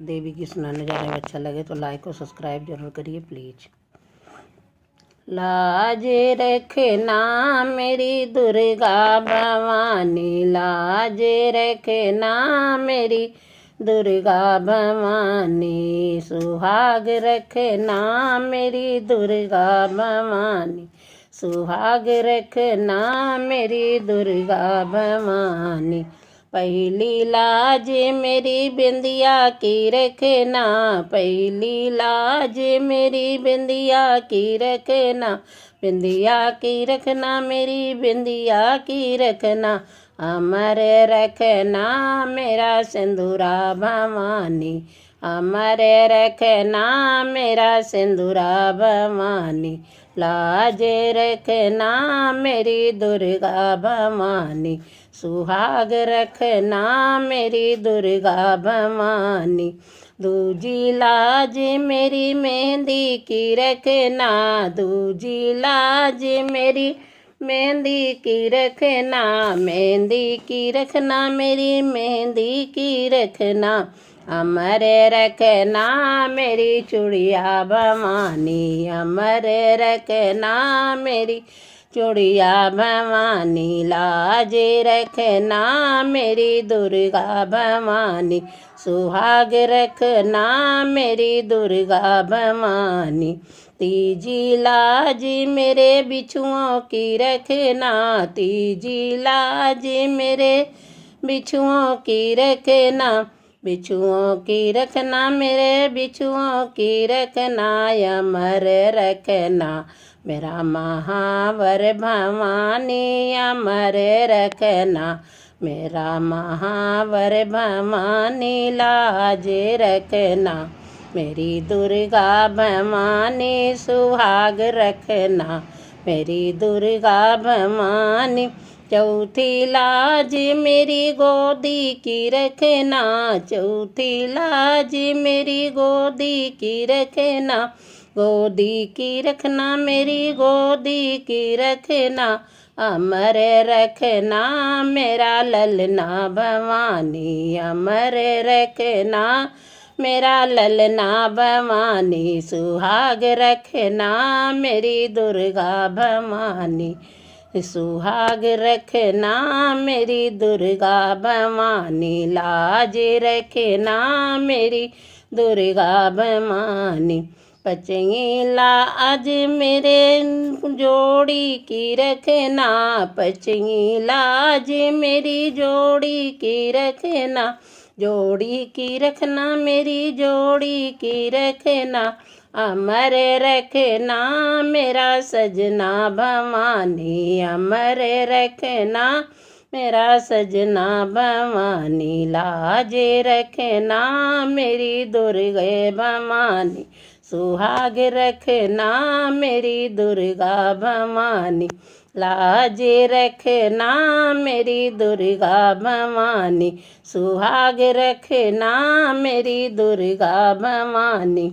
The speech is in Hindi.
देवी की सुनाने जा रहे हैं। अच्छा लगे तो लाइक और सब्सक्राइब जरूर करिए प्लीज। लाज रखना मेरी दुर्गा भवानी, लाज रखना मेरी दुर्गा भवानी, सुहाग रखना मेरी दुर्गा भवानी, सुहाग रखना मेरी दुर्गा भवानी। पहली लाज मेरी बिंदिया की रखना, पहली लाज मेरी बिंदिया की रखना, बिंदिया की रखना मेरी बिंदिया की रखना। अमर रखना मेरा सिंदूरा भवानी, अमर रखना मेरा सिंदूरा भवानी। लाज रखना मेरी दुर्गा भवानी, सुहाग रखना मेरी दुर्गा भवानी। दूजी लाज मेरी मेहंदी की रखना, दूजी लाज मेरी मेहंदी की रखना, मेहंदी की रखना मेरी मेहंदी की रखना। अमर रखना मेरी चूड़िया भवानी, अमर रखना मेरी चूड़िया भवानी। लाज रखना मेरी दुर्गा भवानी, सुहाग रखना मेरी दुर्गा भवानी। तीजी लाज मेरे बिच्छुओं की रखना, तीजी लाज मेरे बिच्छुओं की रखना, बिच्छुओं की रखना मेरे बिच्छुओं की रखना। अमर रखना मेरा महावर भवानी, अमर रखना मेरा महावर भवानी। लाज रखना मेरी दुर्गा भवानी, सुहाग रखना मेरी दुर्गा भवानी। चौथी लाज मेरी गोदी की रखना, चौथी लाज मेरी गोदी की रखना, गोदी की रखना मेरी गोदी की रखना। अमर रखना मेरा ललना भवानी, अमर रखना मेरा ललना भवानी, सुहाग रखना मेरी दुर्गा भवानी, सुहाग रखना मेरी दुर्गा भवानी। लाज रखना मेरी दुर्गा भवानी। पचई लाज मेरे जोड़ी की रखना, पचई लाज मेरी जोड़ी की रखना, जोड़ी की रखना मेरी जोड़ी की रखना। अमर रखना मेरा सजना भवानी, अमर रखना मेरा सजना भवानी। लाज रखना मेरी दुर्गे भवानी, सुहाग रखना मेरी दुर्गा भवानी। लाज रखना मेरी दुर्गा भवानी, सुहाग रखना मेरी दुर्गा भवानी।